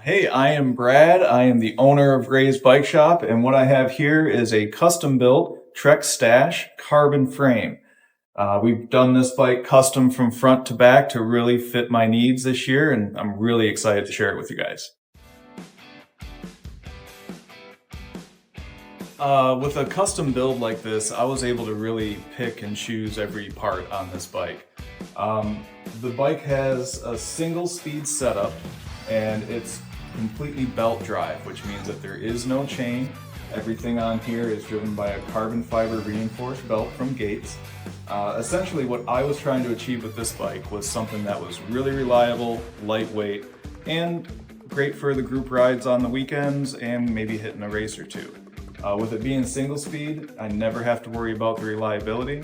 Hey, I am Brad. I am the owner of Ray's Bike Shop, and what I have here is a custom-built Trek Stache Carbon frame. We've done this bike custom from front to back to really fit my needs this year, and I'm really excited to share it with you guys. With a custom build like this, I was able to really pick and choose every part on this bike. The bike has a single speed setup, and it's completely belt drive, which means that there is no chain. Everything on here is driven by a carbon fiber reinforced belt from Gates. Essentially what I was trying to achieve with this bike was something that was really reliable, lightweight, and great for the group rides on the weekends and maybe hitting a race or two. With it being single speed, I never have to worry about the reliability.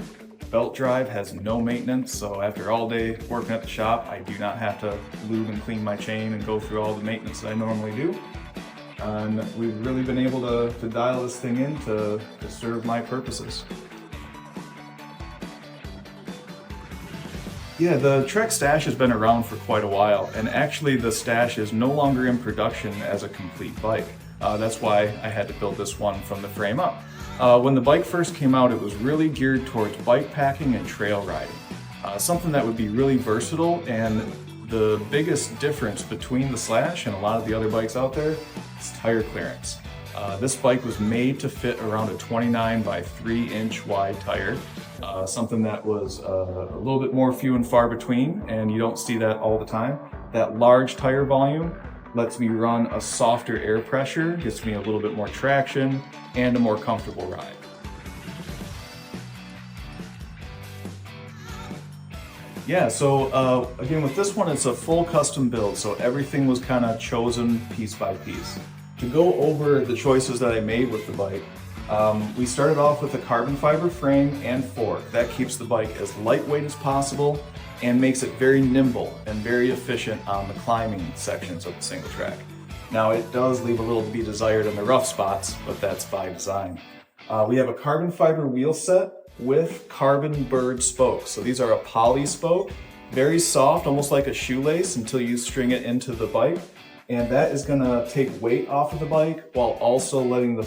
Belt drive has no maintenance, so after all day working at the shop, I do not have to lube and clean my chain and go through all the maintenance that I normally do. And we've really been able to dial this thing in to serve my purposes. Yeah, the Trek Stache has been around for quite a while, and actually the Stache is no longer in production as a complete bike. That's why I had to build this one from the frame up. When the bike first came out, it was really geared towards bike packing and trail riding. Something that would be really versatile, and the biggest difference between the Slash and a lot of the other bikes out there is tire clearance. This bike was made to fit around a 29 by 3 inch wide tire, something that was a little bit more few and far between, and you don't see that all the time. That large tire volume lets me run a softer air pressure, gets me a little bit more traction, and a more comfortable ride. Yeah, so again with this one, it's a full custom build, so everything was kind of chosen piece by piece. To go over the choices that I made with the bike, we started off with a carbon fiber frame and fork. That keeps the bike as lightweight as possible and makes it very nimble and very efficient on the climbing sections of the single track. Now it does leave a little to be desired in the rough spots, but that's by design. We have a carbon fiber wheel set with carbon Berd spokes. So these are a poly spoke, very soft, almost like a shoelace until you string it into the bike. And that is gonna take weight off of the bike while also letting the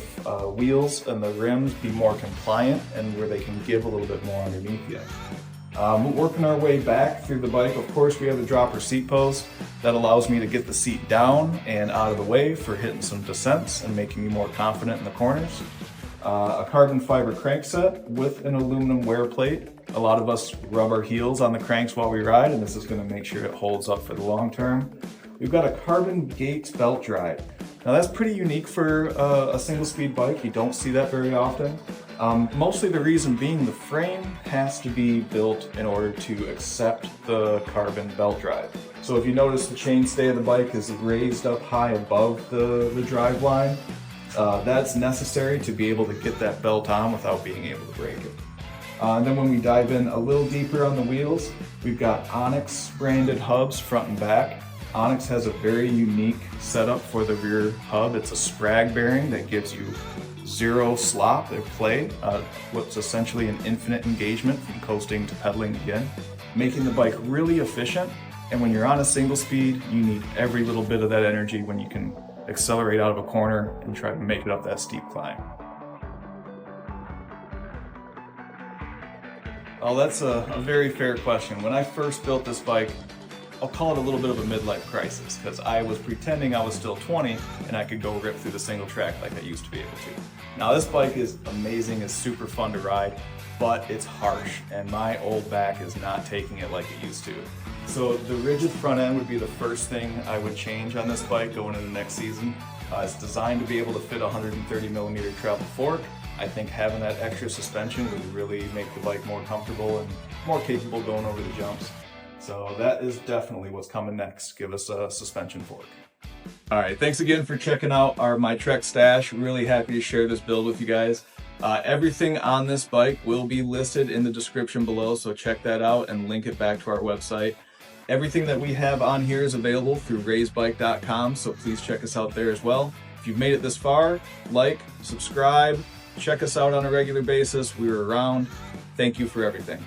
wheels and the rims be more compliant and where they can give a little bit more underneath you. Working our way back through the bike, of course we have the dropper seat post that allows me to get the seat down and out of the way for hitting some descents and making me more confident in the corners. A carbon fiber crank set with an aluminum wear plate. A lot of us rub our heels on the cranks while we ride, and this is going to make sure it holds up for the long term. We've got a carbon Gates belt drive. Now that's pretty unique for a single speed bike. You don't see that very often. Mostly the reason being the frame has to be built in order to accept the carbon belt drive. So if you notice, the chainstay of the bike is raised up high above the drive line. That's necessary to be able to get that belt on without being able to break it. And then when we dive in a little deeper on the wheels, we've got Onyx branded hubs front and back. Onyx has a very unique setup for the rear hub. It's a sprag bearing that gives you zero slop or play, what's essentially an infinite engagement from coasting to pedaling again, making the bike really efficient. And when you're on a single speed, you need every little bit of that energy when you can accelerate out of a corner and try to make it up that steep climb. Oh, that's a very fair question. When I first built this bike, I'll call it a little bit of a midlife crisis, because I was pretending I was still 20 and I could go rip through the single track like I used to be able to. Now this bike is amazing, it's super fun to ride, but it's harsh and my old back is not taking it like it used to. So the rigid front end would be the first thing I would change on this bike going into next season. It's designed to be able to fit a 130mm travel fork. I think having that extra suspension would really make the bike more comfortable and more capable going over the jumps. So that is definitely what's coming next. Give us a suspension fork. All right, thanks again for checking out my Trek Stache. Really happy to share this build with you guys. Everything on this bike will be listed in the description below, so check that out and link it back to our website. Everything that we have on here is available through raisebike.com, so please check us out there as well. If you've made it this far, like, subscribe, check us out on a regular basis. We're around. Thank you for everything.